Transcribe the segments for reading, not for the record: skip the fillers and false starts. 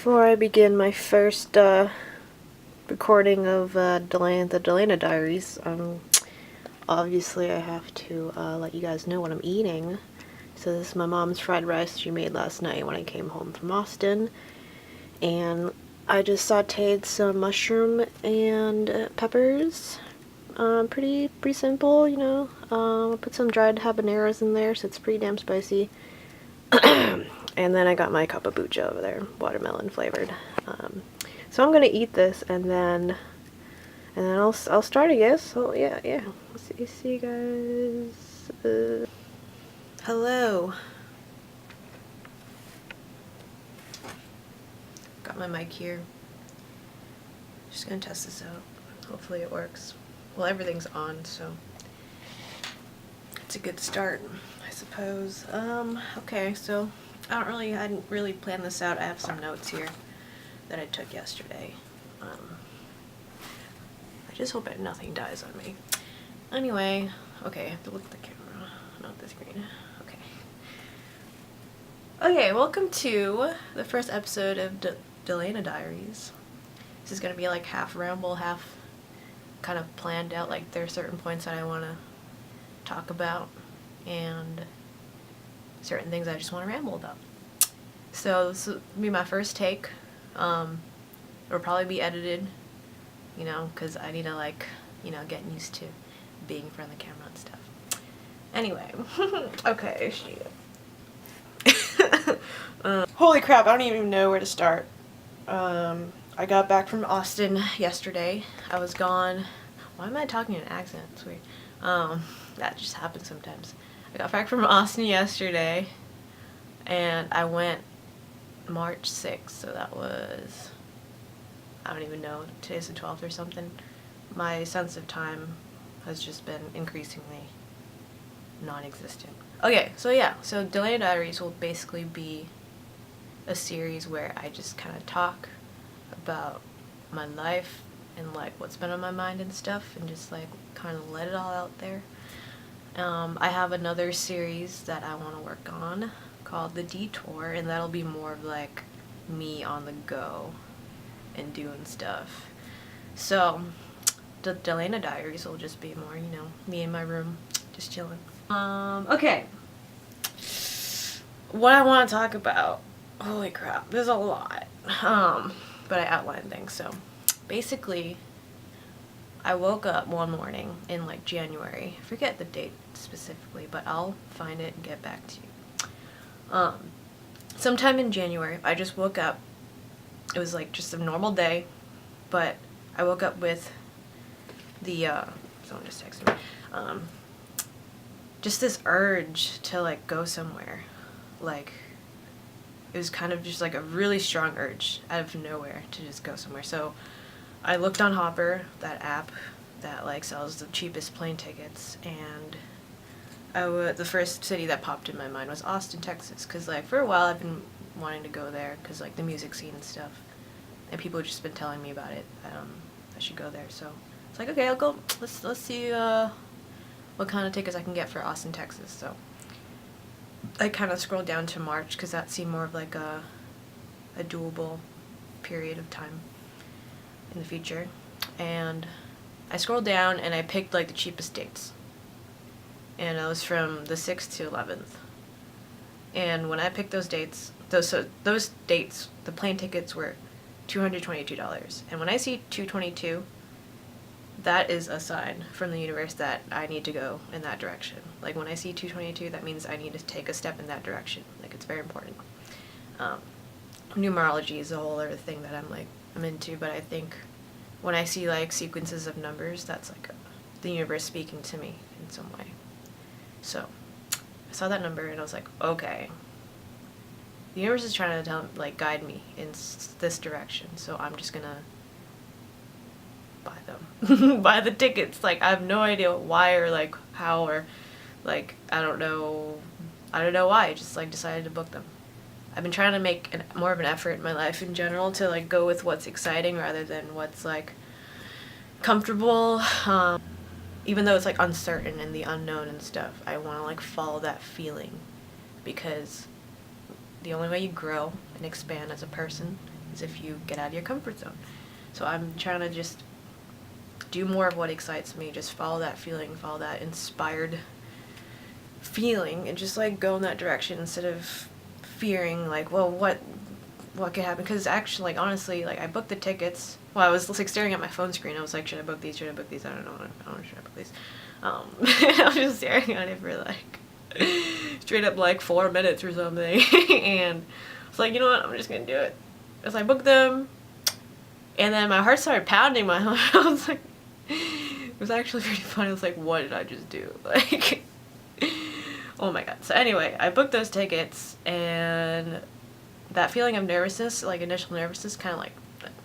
Before I begin my first recording of the Dalena Diaries, obviously I have to let you guys know what I'm eating. So this is my mom's fried rice she made last night when I came home from Austin. And I just sauteed some mushroom and peppers. Pretty simple, you know. I put some dried habaneros in there, so it's pretty damn spicy. And then I got my cup of kombucha over there, watermelon flavored. So I'm gonna eat this and then I'll start, I guess. So yeah. See you guys. Hello. Got my mic here. Just gonna test this out. Hopefully it works. Well, everything's on, so it's a good start, I suppose. Okay, so I didn't really plan this out. I have some notes here that I took yesterday. I just hope that nothing dies on me. Anyway, okay, I have to look at the camera, not the screen. Okay, welcome to the first episode of Dalena Diaries. This is gonna be like half ramble, half kind of planned out. Like there are certain points that I want to talk about and certain things I just want to ramble about. So this will be my first take. It'll probably be edited, you know, because I need to, like, you know, get used to being in front of the camera and stuff. Anyway, okay, shit. Holy crap, I don't even know where to start. I got back from Austin yesterday. I was gone. Why am I talking in an accent? It's weird. That just happens sometimes. I got back from Austin yesterday, and I went March 6th, so that was, I don't even know, today's the 12th or something. My sense of time has just been increasingly non-existent. Okay, so yeah, so Dalena Diaries will basically be a series where I just kind of talk about my life and like what's been on my mind and stuff, and just like kind of let it all out there. I have another series that I want to work on called The Detour, and that'll be more of like me on the go and doing stuff. So the Dalena Diaries will just be more, you know, me in my room just chilling. Okay, what I want to talk about, holy crap, there's a lot. But I outlined things. So basically I woke up one morning in like January, I forget the date specifically, but I'll find it and get back to you. Sometime in January, I just woke up. It was like just a normal day, but I woke up with the, someone just texted me, just this urge to like go somewhere. Like, it was kind of just like a really strong urge out of nowhere to just go somewhere. So I looked on Hopper, that app that like sells the cheapest plane tickets, and the first city that popped in my mind was Austin, Texas, because like for a while I've been wanting to go there because like the music scene and stuff, and people have just been telling me about it. I should go there, so it's like, okay, I'll go. Let's see what kind of tickets I can get for Austin, Texas. So I kind of scrolled down to March because that seemed more of like a doable period of time in the future, and I scrolled down and I picked like the cheapest dates. And it was from the 6th to 11th. And when I picked those dates, those dates, the plane tickets were $222. And when I see 222, that is a sign from the universe that I need to go in that direction. Like when I see 222, that means I need to take a step in that direction. Like it's very important. Numerology is a whole other thing that I'm into, but I think when I see like sequences of numbers, that's like the universe speaking to me in some way. So I saw that number and I was like, okay, the universe is trying to guide me in this direction, so I'm just gonna buy them. Buy the tickets. Like I have no idea why or like how or like I don't know why. I just like decided to book them. I've been trying to make more of an effort in my life in general to like go with what's exciting rather than what's like comfortable. Even though it's like uncertain and the unknown and stuff, I want to like follow that feeling, because the only way you grow and expand as a person is if you get out of your comfort zone. So I'm trying to just do more of what excites me, just follow that feeling, follow that inspired feeling, and just like go in that direction instead of fearing like, well, what could happen. Because actually, like, honestly, like, I booked the tickets. Well, I was like staring at my phone screen. I was like, should I book these? Should I book these? I don't know. Should I book these? I was just staring at it for like straight up like 4 minutes or something. And I was like, you know what? I'm just gonna do it. So I booked them, and then my heart started pounding. I was like, it was actually pretty funny. I was like, what did I just do? Like, oh my god. So anyway, I booked those tickets, and that feeling of nervousness, like initial nervousness, kind of like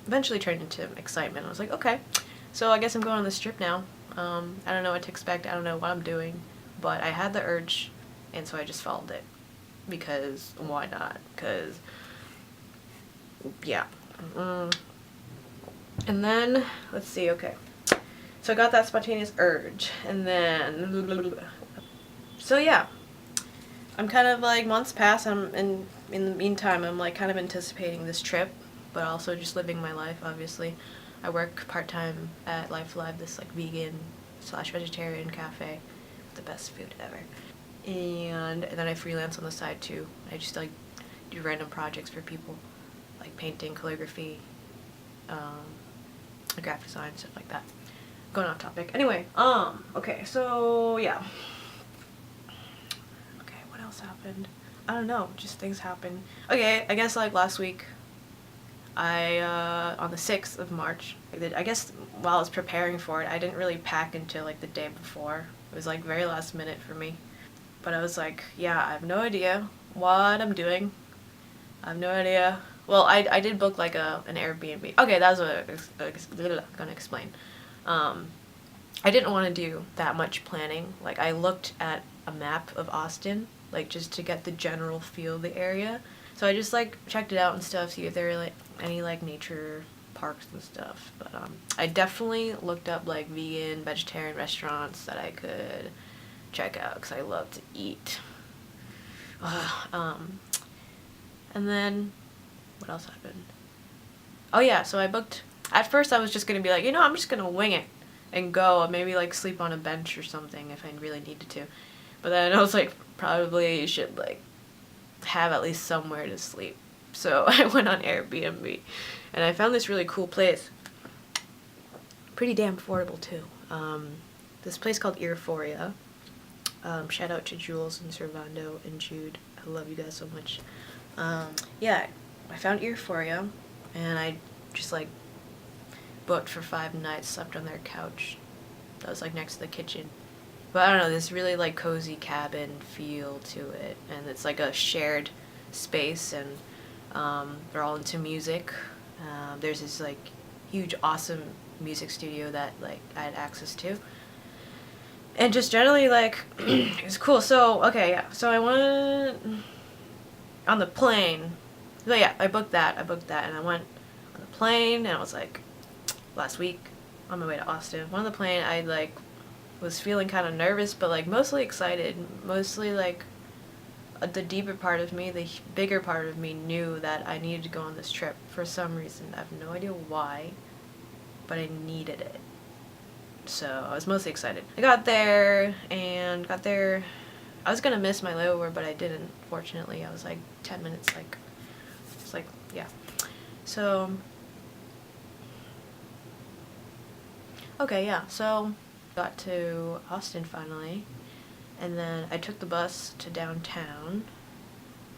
eventually turned into excitement. I was like, okay, so I guess I'm going on this trip now. I don't know what to expect. I don't know what I'm doing, but I had the urge, and so I just followed it. Because why not? Because, yeah. And then, let's see, okay. So I got that spontaneous urge, and then, so yeah. I'm kind of like, months pass, in the meantime, I'm like kind of anticipating this trip, but also just living my life, obviously. I work part-time at Life Live, this like vegan/vegetarian cafe with the best food ever. And then I freelance on the side too. I just like do random projects for people, like painting, calligraphy, graphic design, stuff like that. Going off topic. Anyway, okay, so yeah. Okay, what else happened? I don't know, just things happen. Okay, I guess like last week, on the 6th of March, I guess while I was preparing for it, I didn't really pack until like the day before. It was like very last minute for me. But I was like, yeah, I have no idea what I'm doing. I have no idea. Well, I did book like an Airbnb. Okay, that was what I was gonna explain. I didn't want to do that much planning. Like, I looked at a map of Austin, like just to get the general feel of the area. So I just like checked it out and stuff, see if there were like any like nature parks and stuff. But I definitely looked up like vegan, vegetarian restaurants that I could check out because I love to eat. And then what else happened? Oh yeah, so I booked. At first I was just gonna be like, I'm just gonna wing it and go, maybe like sleep on a bench or something if I really needed to. But then I was like, probably should like have at least somewhere to sleep. So I went on Airbnb and I found this really cool place. Pretty damn affordable too. This place called Euphoria. Shout out to Jules and Servando and Jude. I love you guys so much. Yeah, I found Euphoria and I just like booked for 5 nights, slept on their couch that was like next to the kitchen. But I don't know, this really like cozy cabin feel to it, and it's like a shared space, and they're all into music. There's this like huge awesome music studio that like I had access to, and just generally like it's cool. So okay, yeah, so I went on the plane. So yeah, I booked that and I went on the plane, and I was like last week on my way to Austin. On the plane, I like was feeling kind of nervous, but like mostly excited. Mostly like the deeper part of me, the bigger part of me knew that I needed to go on this trip for some reason. I have no idea why, but I needed it. So I was mostly excited. I got there. I was gonna miss my layover, but I didn't. Fortunately, I was like 10 minutes. Like, it's like yeah. So okay, yeah. So got to Austin finally, and then I took the bus to downtown,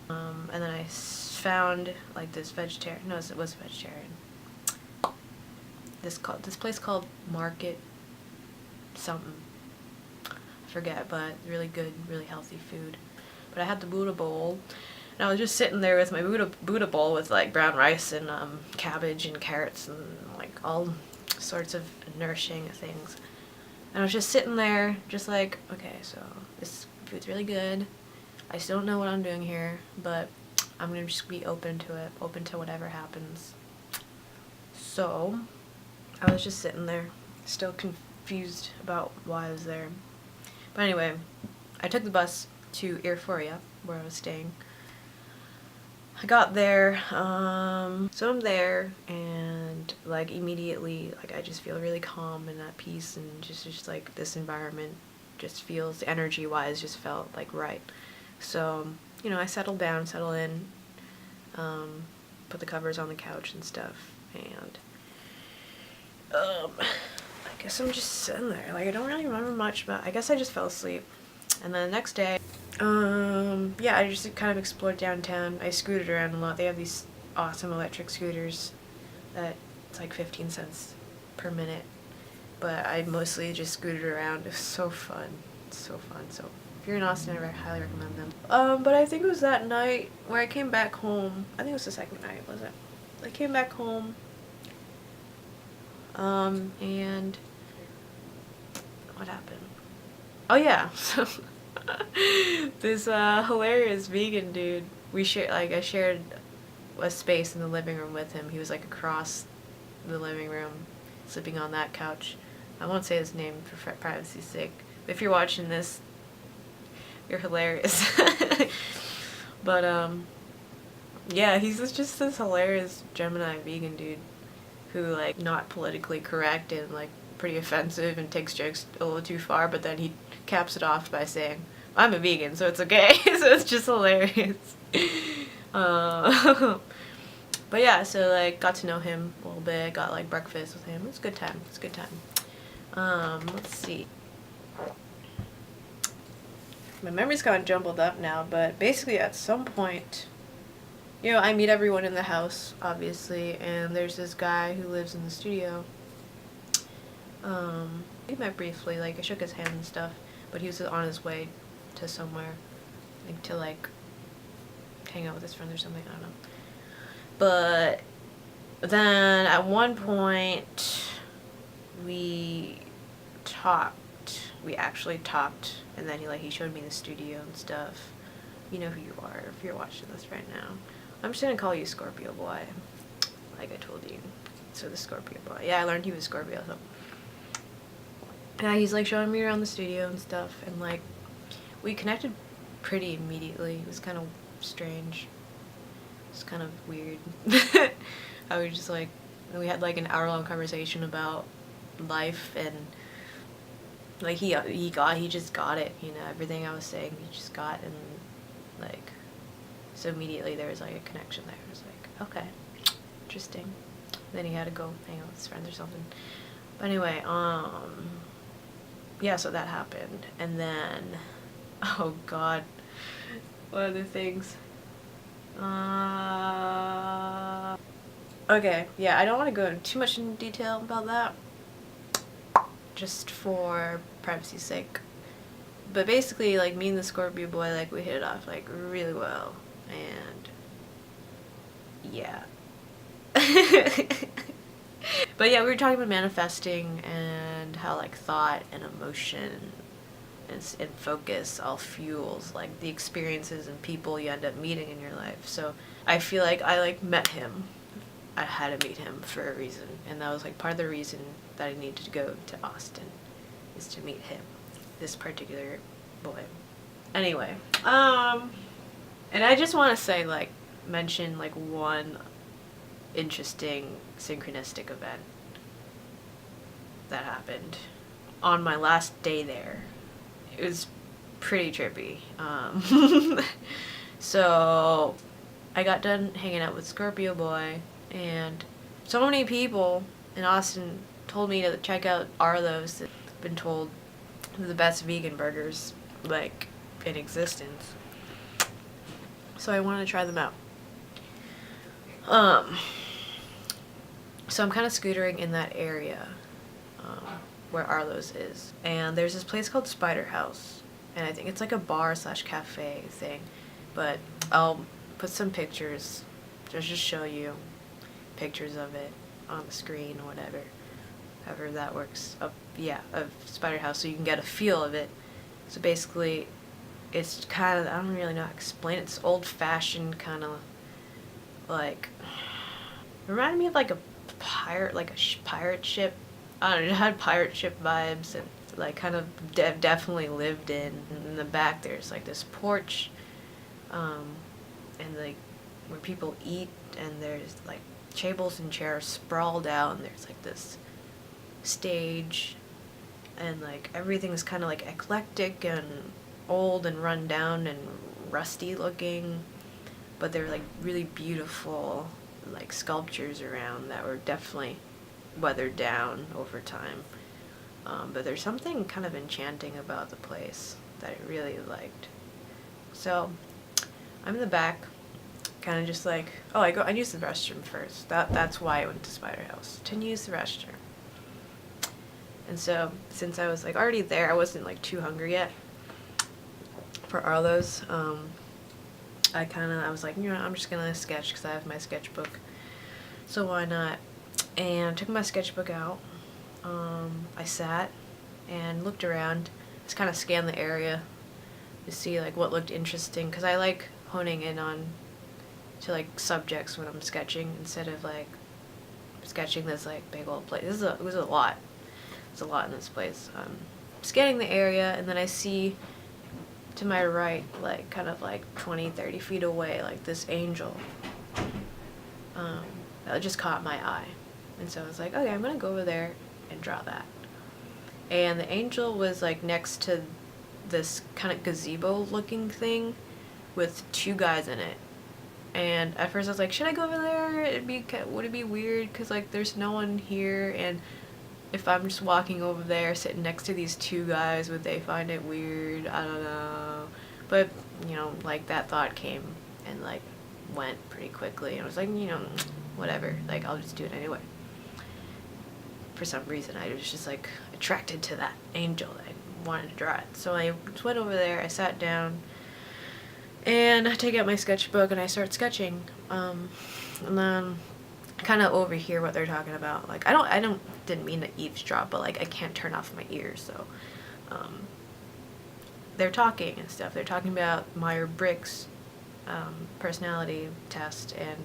and then I found like this vegetarian. No, it was vegetarian. This place called Market something. I forget, but really good, really healthy food. But I had the Buddha bowl, and I was just sitting there with my Buddha bowl with like brown rice and cabbage and carrots and like all sorts of nourishing things. And I was just sitting there, just like, okay, so this food's really good. I still don't know what I'm doing here, but I'm gonna just be open to it, open to whatever happens. So I was just sitting there, still confused about why I was there. But anyway, I took the bus to Euphoria, where I was staying. I got there, so I'm there, and like immediately, like I just feel really calm and at peace, and just like this environment just feels, energy wise, just felt like right. So, you know, I settled down, settled in, put the covers on the couch and stuff, and I guess I'm just sitting there. Like I don't really remember much, but I guess I just fell asleep. And then the next day, yeah, I just kind of explored downtown. I scooted around a lot. They have these awesome electric scooters that it's like 15 cents per minute. But I mostly just scooted around. It was so fun. It's so fun. So if you're in Austin, I highly recommend them. But I think it was that night where I came back home. I think it was the second night, was it? I came back home. And what happened? Oh yeah, so this hilarious vegan dude, I shared a space in the living room with him. He was like across the living room, sleeping on that couch. I won't say his name for privacy's sake, but if you're watching this, you're hilarious. But yeah, he's just this hilarious Gemini vegan dude who, like, not politically correct and like pretty offensive and takes jokes a little too far, but then he caps it off by saying, I'm a vegan, so it's okay. So it's just hilarious. But yeah, so like got to know him a little bit, got like breakfast with him. It was a good time. It's a good time. Let's see. My memory's kind of jumbled up now, but basically at some point, you know, I meet everyone in the house, obviously, and there's this guy who lives in the studio. We met briefly, like I shook his hand and stuff, but he was on his way to somewhere, like to like hang out with his friends or something, I don't know. But then at one point we actually talked, and then he showed me the studio and stuff. You know who you are if you're watching this right now. I'm just gonna call you Scorpio boy, like I told you. So the Scorpio boy. Yeah, I learned he was Scorpio, so. Yeah, he's like showing me around the studio and stuff, and like we connected pretty immediately. It was kind of strange. It was kind of weird. I was just like, we had like an hour-long conversation about life, and like he just got it, you know, everything I was saying he just got, and like so immediately there was like a connection there. I was like, okay, interesting. Then he had to go hang out with his friends or something. But anyway, yeah, so that happened. And then, oh god, what other things? Okay, yeah, I don't want to go into too much in detail about that, just for privacy's sake. But basically, like, me and the Scorpio boy, like, we hit it off, like, really well. And yeah. But yeah, we were talking about manifesting and how like thought and emotion and focus all fuels like the experiences and people you end up meeting in your life. So I feel like I like met him. I had to meet him for a reason, and that was like part of the reason that I needed to go to Austin, is to meet him, this particular boy. Anyway, and I just want to say, like, mention like one interesting synchronistic event that happened on my last day there. It was pretty trippy. So I got done hanging out with Scorpio boy, and so many people in Austin told me to check out Arlo's. I've been told they're the best vegan burgers like in existence. So I wanted to try them out. So I'm kind of scootering in that area where Arlo's is, and there's this place called Spider House, and I think it's like a bar slash cafe thing, but I'll put some pictures, just show you pictures of it on the screen or whatever, however that works. Of Spider House, so you can get a feel of it. So basically, it's kind of, I don't really know how to explain it. It's old-fashioned, kind of like, reminded me of like a pirate, like a pirate ship. I don't know, it had pirate ship vibes, and like kind of definitely lived in. And in the back there's like this porch, and like where people eat, and there's like tables and chairs sprawled out, and there's like this stage, and like everything's kind of like eclectic and old and run down and rusty looking, but they're like really beautiful like sculptures around that were definitely weathered down over time. But there's something kind of enchanting about the place that I really liked. So I'm in the back, kind of just like, oh, I use the restroom first. That's why I went to Spider House, to use the restroom. And so since I was like already there, I wasn't like too hungry yet for Arlo's. I was like, I'm just gonna sketch because I have my sketchbook, so why not? And I took my sketchbook out. I sat and looked around, just kind of scanned the area to see like what looked interesting, because I like honing in on to like subjects when I'm sketching instead of like sketching this like big old place. It was a lot. There's a lot in this place. Scanning the area, and then I see to my right, like kind of like 20-30 feet away, like this angel that just caught my eye. And so I was like, okay, I'm gonna go over there and draw that. And the angel was like next to this kind of gazebo looking thing with two guys in it. And at first I was like, should I go over there? Would it be weird? Because like there's no one here, and if I'm just walking over there sitting next to these two guys, would they find it weird? I don't know. But, like that thought came and like went pretty quickly. And I was like, whatever. Like, I'll just do it anyway. For some reason, I was just like attracted to that angel. I wanted to draw it. So I just went over there, I sat down, and I take out my sketchbook and I start sketching. And then kind of overhear what they're talking about. Like, didn't mean to eavesdrop, but like I can't turn off my ears, so they're talking and stuff. They're talking about Myers-Briggs personality test, and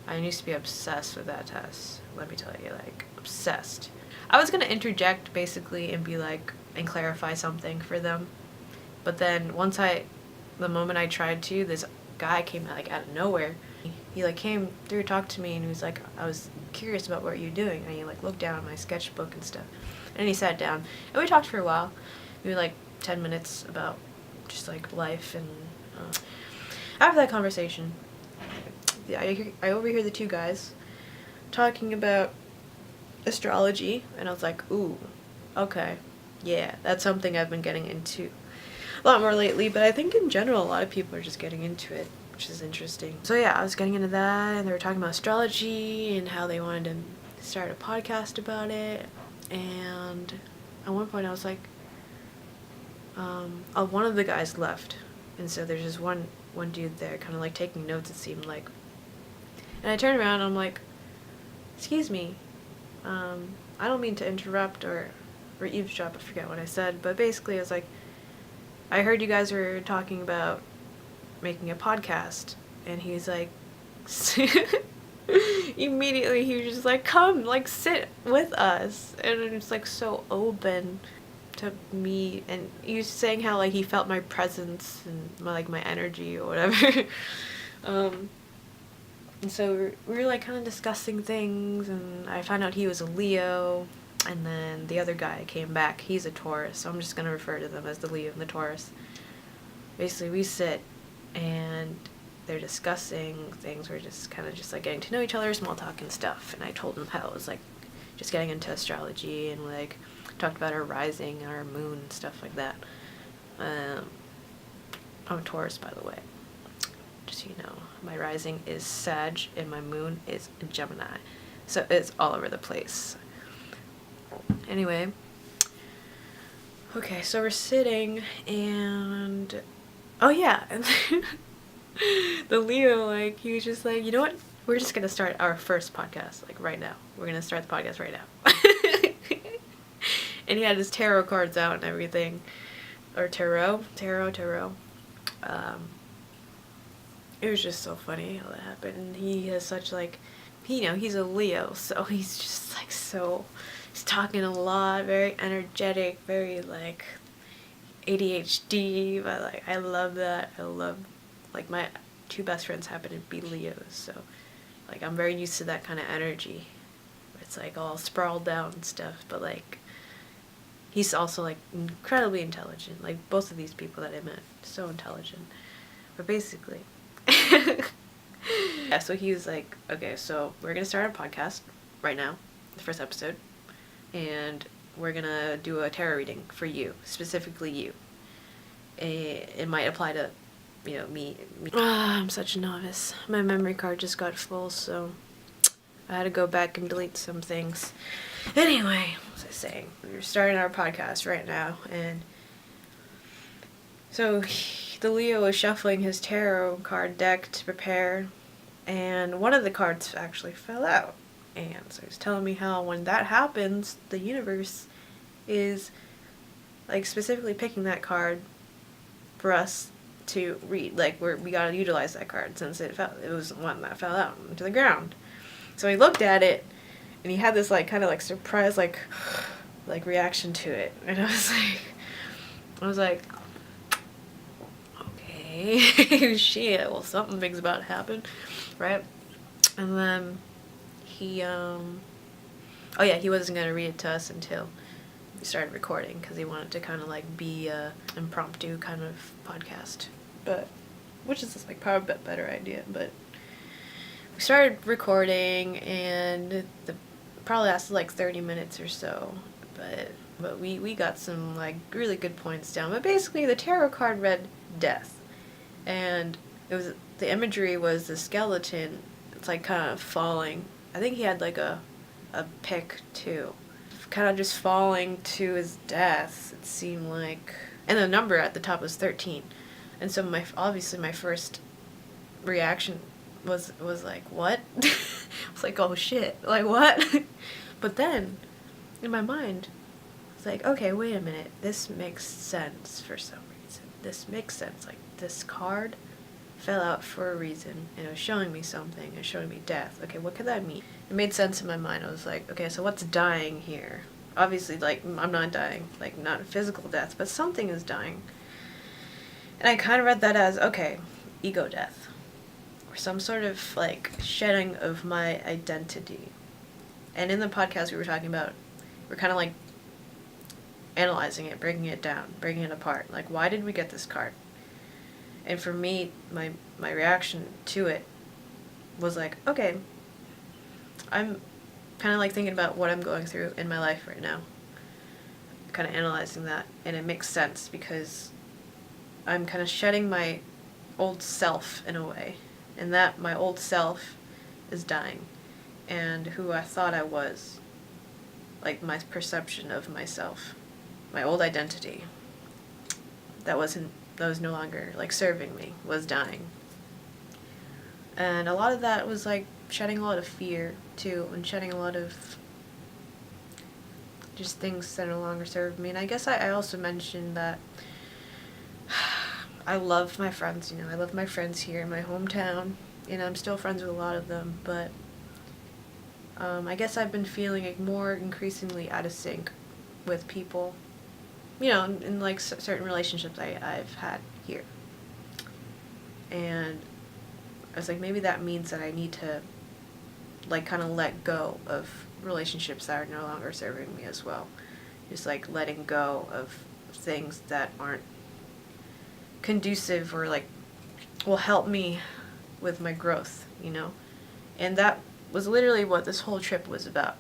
I used to be obsessed with that test. Let me tell you, like, obsessed. I was gonna interject basically and be like, and clarify something for them, but then the moment I tried to, this guy came like out of nowhere. He like came through, talked to me, and he was like, I was curious about what you're doing, and he like looked down at my sketchbook and stuff, and he sat down and we talked for a while, maybe like 10 minutes about just like life. And after that conversation, I overhear the two guys talking about astrology, and I was like, ooh, okay, yeah, that's something I've been getting into a lot more lately, but I think in general a lot of people are just getting into it, which is interesting. So yeah, I was getting into that, and they were talking about astrology and how they wanted to start a podcast about it. And at one point I was like, one of the guys left, and so there's just one dude there kind of like taking notes, it seemed like. And I turned around and I'm like, excuse me, I don't mean to interrupt or eavesdrop, I forget what I said, but basically I was like, I heard you guys were talking about making a podcast. And he's like, immediately he was just like, come, like, sit with us. And it's like so open to me, and he was saying how like he felt my presence and my energy or whatever. And so we were like kind of discussing things, and I found out he was a Leo. And then the other guy came back, he's a Taurus, so I'm just going to refer to them as the Leo and the Taurus. Basically, we sit and they're discussing things. We're just kind of just like getting to know each other, small talk and stuff. And I told them how it was like just getting into astrology, and like talked about our rising and our moon and stuff like that. I'm a Taurus, by the way. Just so you know, my rising is Sag and my moon is Gemini. So it's all over the place. Anyway, okay, so we're sitting, and oh yeah, and the Leo, like, he was just like, you know what, we're just gonna start our first podcast, like, right now. We're gonna start the podcast right now. And he had his tarot cards out and everything, or tarot. It was just so funny how that happened. And he has such like, he's a Leo, so he's just like he's talking a lot, very energetic, very like ADHD, but like I love that. I love like my two best friends happen to be Leos, so like I'm very used to that kind of energy. It's like all sprawled out and stuff, but like he's also like incredibly intelligent. Like both of these people that I met, so intelligent. But basically, yeah. So he was like, okay, so we're gonna start a podcast right now, the first episode, and we're gonna do a tarot reading for you, specifically you. It might apply to, you know, me. I'm such a novice. My memory card just got full, so I had to go back and delete some things. Anyway, what was I saying? We're starting our podcast right now, and so the Leo was shuffling his tarot card deck to prepare, and one of the cards actually fell out. And so he's telling me how when that happens, the universe is like specifically picking that card for us to read. Like we gotta utilize that card since it was one that fell out into the ground. So he looked at it, and he had this like kind of like surprise like reaction to it, and I was like, okay, shit. Well, something big's about to happen, right? And then he he wasn't gonna read it to us until we started recording because he wanted to kind of like be a impromptu kind of podcast, but which is like probably a better idea, but. We started recording, and the probably lasted like 30 minutes or so, but we got some like really good points down. But basically, the tarot card read death, and the imagery was the skeleton. It's like kind of falling. I think he had like a pick too, kind of just falling to his death. It seemed like, and the number at the top was 13, and so obviously my first reaction was like, what? I was like, oh shit, like what? But then in my mind I was like, okay, wait a minute, this makes sense for some reason. This makes sense. Like this card fell out for a reason, and it was showing me something. It was showing me death. Okay, what could that mean? It made sense in my mind. I was like, okay, so what's dying here? Obviously, like, I'm not dying, like not physical death, but something is dying. And I kind of read that as, okay, ego death, or some sort of like shedding of my identity. And in the podcast we were talking about, we're kind of like analyzing it, breaking it down, breaking it apart. Like, why did we get this card? And for me, my reaction to it was like, okay, I'm kind of like thinking about what I'm going through in my life right now, kind of analyzing that, and it makes sense because I'm kind of shedding my old self in a way. And that my old self is dying, and who I thought I was, like my perception of myself, my old identity, that was no longer like serving me, was dying. And a lot of that was like shedding a lot of fear too, and shedding a lot of just things that no longer serve me. And I guess I also mentioned that I love my friends, I love my friends here in my hometown, and I'm still friends with a lot of them, but I guess I've been feeling like more increasingly out of sync with people, in like certain relationships I've had here. And I was like, maybe that means that I need to like kind of let go of relationships that are no longer serving me as well. Just like letting go of things that aren't conducive or like will help me with my growth, and that was literally what this whole trip was about.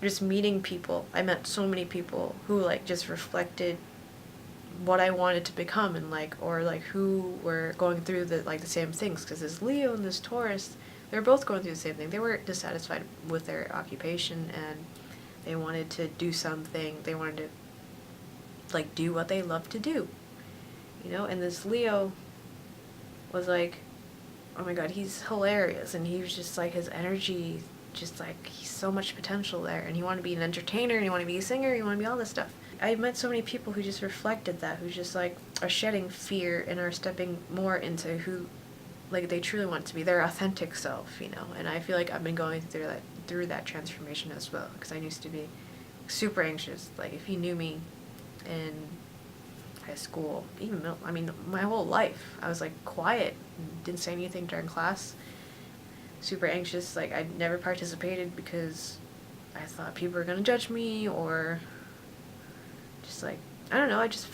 Just meeting people. I met so many people who like just reflected what I wanted to become, and like, or like who were going through the same things, because this Leo and this Taurus, they were both going through the same thing. They were dissatisfied with their occupation, and they wanted to do something. They wanted to like do what they love to do. And this Leo was like, oh my god, he's hilarious, and he was just like, his energy, just like, he's so much potential there, and he wanted to be an entertainer, and he wanted to be a singer, he wanted to be all this stuff. I met so many people who just reflected that, who just like are shedding fear and are stepping more into who like they truly want to be, their authentic self, and I feel like I've been going through that transformation as well, because I used to be super anxious. Like, if you knew me in high school, even my whole life. I was like quiet, didn't say anything during class, super anxious. Like I never participated because I thought people were gonna judge me, or just like, I don't know, I just,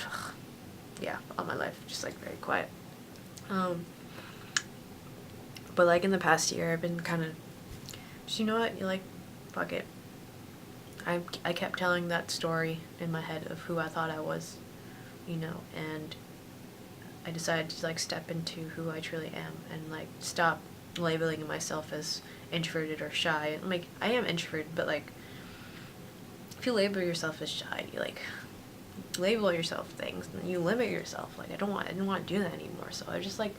yeah, all my life, just like very quiet. But like in the past year, I've been kind of, just, you know what, you like, fuck it. I kept telling that story in my head of who I thought I was, you know, and I decided to like step into who I truly am and like stop labeling myself as introverted or shy. Like I am introverted, but like if you label yourself as shy, you like label yourself things and you limit yourself. Like I didn't want to do that anymore. So I just like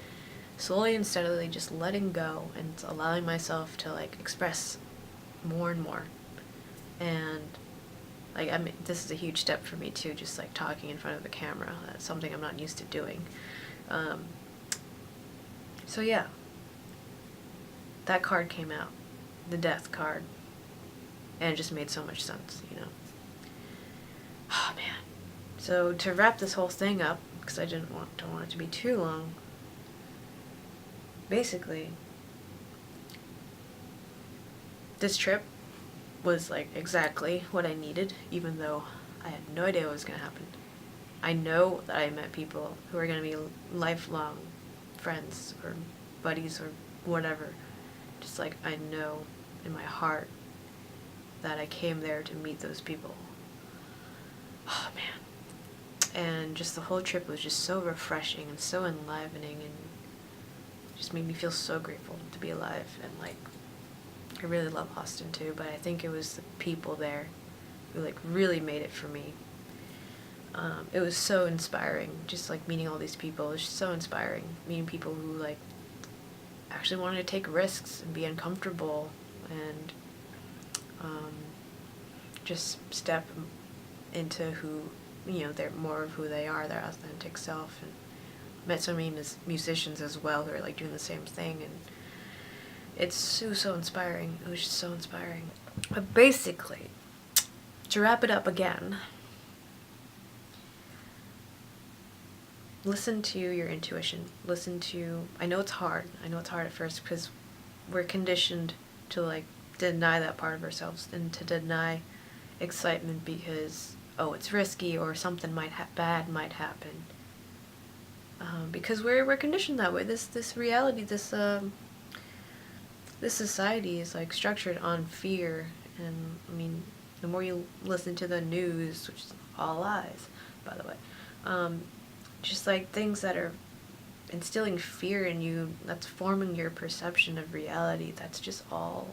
slowly and steadily just letting go and allowing myself to like express more and more. And like, I mean, this is a huge step for me too, just like talking in front of the camera. That's something I'm not used to doing. So yeah, that card came out, the death card, and it just made so much sense, you know. Oh man. So to wrap this whole thing up, because I don't want it to be too long, basically, this trip was like exactly what I needed, even though I had no idea what was going to happen. I know that I met people who are going to be lifelong friends or buddies or whatever. Just like I know in my heart that I came there to meet those people. Oh man. And just the whole trip was just so refreshing and so enlivening, and just made me feel so grateful to be alive. And like, I really love Austin too, but I think it was the people there who like really made it for me. It was so inspiring, just like meeting all these people. It was just so inspiring, meeting people who like actually wanted to take risks and be uncomfortable and just step into who, you know, they're more of who they are, their authentic self. And met so many musicians as well who are like doing the same thing, and it's so inspiring. It was just so inspiring. But basically, to wrap it up again, listen to your intuition. I know it's hard at first because we're conditioned to like deny that part of ourselves and to deny excitement because, oh, it's risky or something bad might happen. Because we're conditioned that way. This reality, this society is like structured on fear. And I mean, the more you listen to the news, which is all lies, by the way, just like things that are instilling fear in you, that's forming your perception of reality. That's just all.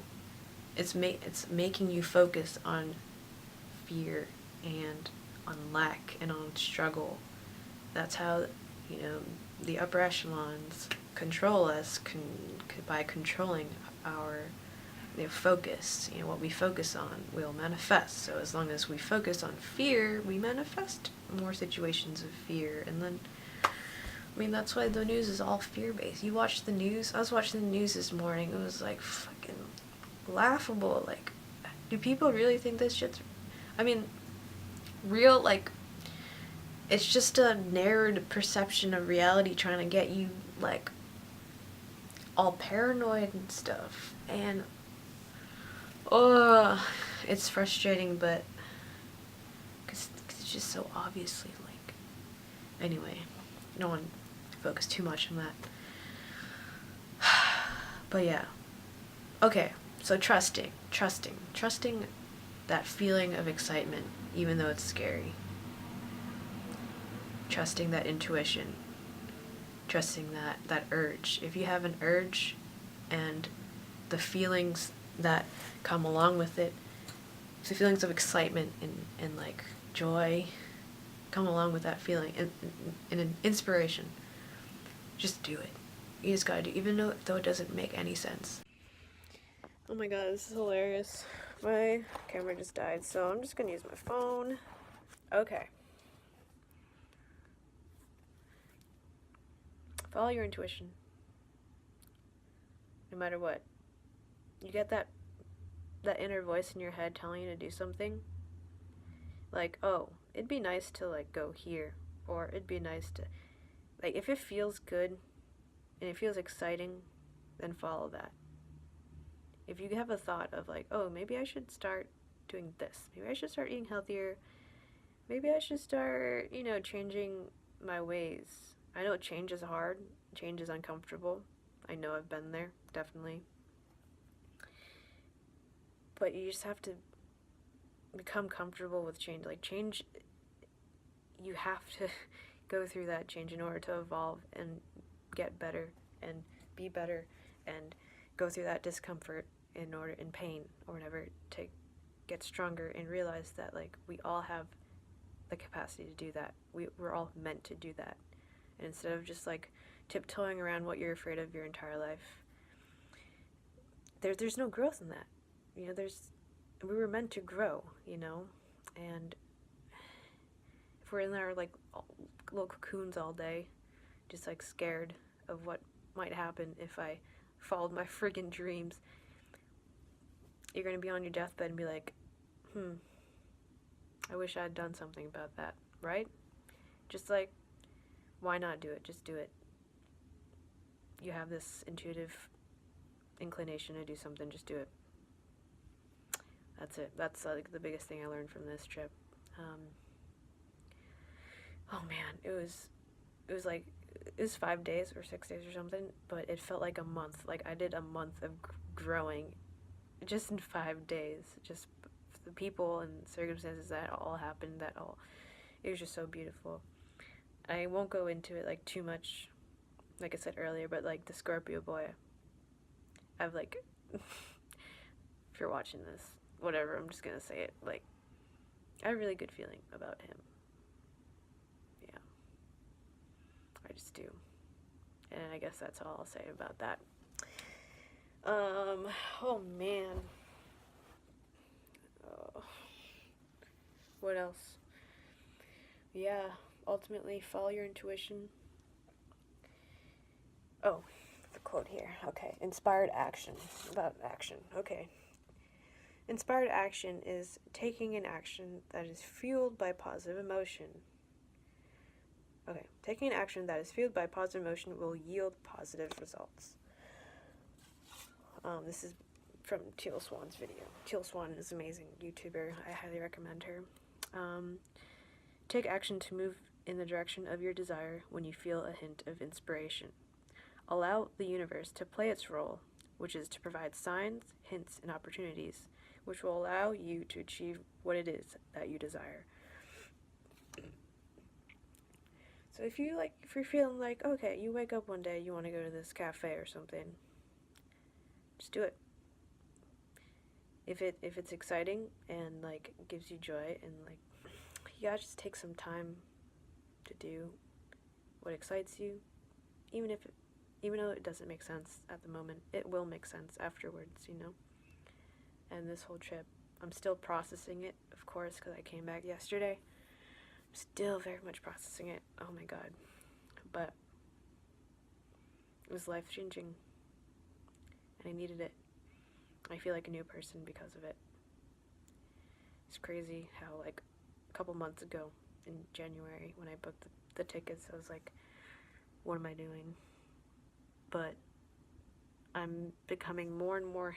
It's making you focus on fear and on lack and on struggle. That's how, you know, the upper echelons control us by controlling our focus. You know, what we focus on will manifest. So as long as we focus on fear, we manifest more situations of fear. And then, I mean, that's why the news is all fear-based. You watch the news. I was watching the news this morning. It was like fucking laughable. Like, do people really think this shit's, I mean, real? Like, it's just a narrowed perception of reality trying to get you, like, all paranoid and stuff. And, it's frustrating, but, because it's just so obviously, like, anyway, I don't want to focus too much on that. But yeah. Okay, so trusting that feeling of excitement, even though it's scary. Trusting that intuition, trusting that urge. If you have an urge and the feelings that come along with it, the feelings of excitement and like joy come along with that feeling, and an inspiration, just do it. You just gotta do it, even though it doesn't make any sense. Oh my god, this is hilarious. My camera just died, so I'm just gonna use my phone. Okay. Follow your intuition. No matter what. You get that inner voice in your head telling you to do something. Like, oh, it'd be nice to like go here. or it'd be nice to, like, if it feels good and it feels exciting, then follow that. If you have a thought of like, oh, maybe I should start doing this, maybe I should start eating healthier, maybe I should start, changing my ways. I know change is hard, change is uncomfortable. I know I've been there, definitely. But you just have to become comfortable with change. Like, change, you have to go through that change in order to evolve and get better and be better and go through that discomfort in pain or whatever, to get stronger and realize that, like, we all have the capacity to do that. We're all meant to do that. And instead of just like tiptoeing around what you're afraid of your entire life, there's no growth in that. We were meant to grow, and if we're in our like little cocoons all day, just like scared of what might happen if I followed my friggin' dreams, you're gonna be on your deathbed and be like, I wish I had done something about that, right? Just like, why not do it? Just do it. You have this intuitive inclination to do something, just do it. That's it. That's like the biggest thing I learned from this trip. Oh man, it was 5 days or 6 days or something, but it felt like a month. Like, I did a month of growing just in 5 days. Just the people and circumstances that all happened, it was just so beautiful. I won't go into it like too much, like I said earlier, but like the Scorpio boy, I've like, if you're watching this, whatever, I'm just gonna say it, like, I have a really good feeling about him. Yeah. I just do. And I guess that's all I'll say about that. Oh man. What else? Yeah, ultimately, follow your intuition. Oh, the quote here. Okay, inspired action. About action. Okay. Inspired action is taking an action that is fueled by positive emotion. Okay, taking an action that is fueled by positive emotion will yield positive results. This is from Teal Swan's video. Teal Swan is an amazing YouTuber. I highly recommend her. Take action to move in the direction of your desire when you feel a hint of inspiration. Allow the universe to play its role, which is to provide signs, hints, and opportunities, which will allow you to achieve what it is that you desire. So if you're feeling like, okay, you wake up one day, you want to go to this cafe or something, just do it. If it's exciting and like gives you joy, and like, you gotta just take some time to do what excites you, even though it doesn't make sense at the moment, it will make sense afterwards, And this whole trip, I'm still processing it, of course, because I came back yesterday. I'm still very much processing it. Oh my god. But it was life-changing, and I needed it. I feel like a new person because of it. It's crazy how, like, a couple months ago in January, when I booked the tickets, I was like, what am I doing? But I'm becoming more and more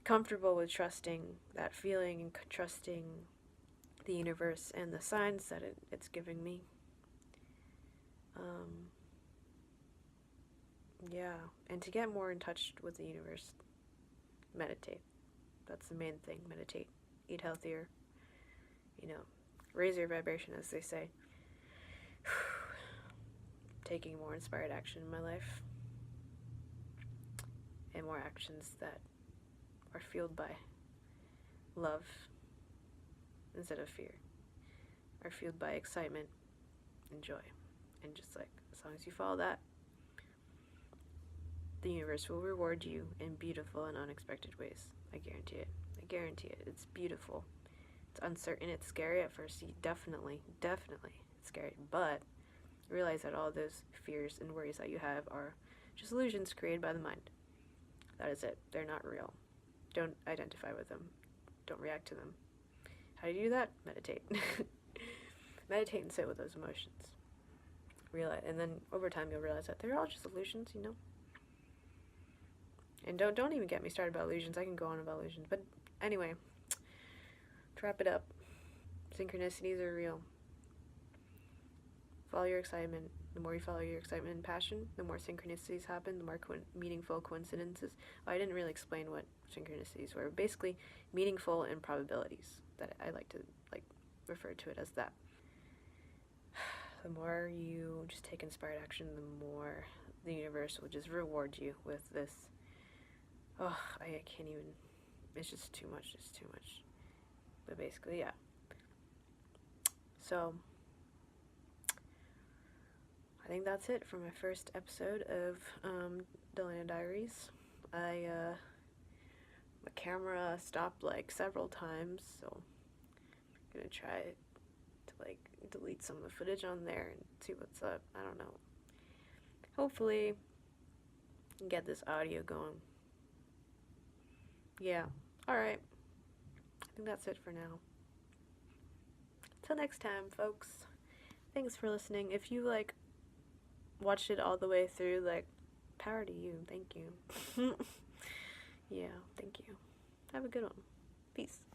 comfortable with trusting that feeling and trusting the universe and the signs that it's giving me. Yeah, and to get more in touch with the universe, meditate. That's the main thing. Meditate. Eat healthier. Raise your vibration, as they say. Taking more inspired action in my life, and more actions that are fueled by love instead of fear, are fueled by excitement and joy. And just like, as long as you follow that, the universe will reward you in beautiful and unexpected ways. I guarantee it. I guarantee it. It's beautiful. It's uncertain. It's scary at first. Definitely, it's scary. But realize that all those fears and worries that you have are just illusions created by the mind. That is it. They're not real. Don't identify with them. Don't react to them. How do you do that? Meditate. meditate and sit with those emotions. Realize, and then over time you'll realize that they're all just illusions, you know. And don't even get me started about illusions. I can go on about illusions, but anyway, to wrap it up, synchronicities are real. Follow your excitement. The more you follow your excitement and passion, the more synchronicities happen, the more meaningful coincidences. I didn't really explain what synchronicities were. Basically, meaningful improbabilities. That I like to refer to it as that. The more you just take inspired action, the more the universe will just reward you with this. Oh, I can't even. It's just too much. It's too much. But basically, yeah. So, I think that's it for my first episode of Dalena Diaries. My camera stopped like several times, so I'm gonna try to delete some of the footage on there and see what's up. I don't know. Hopefully, get this audio going. Yeah. Alright. I think that's it for now. Till next time, folks. Thanks for listening. If you watched it all the way through, power to you. Thank you. Yeah, thank you. Have a good one. Peace.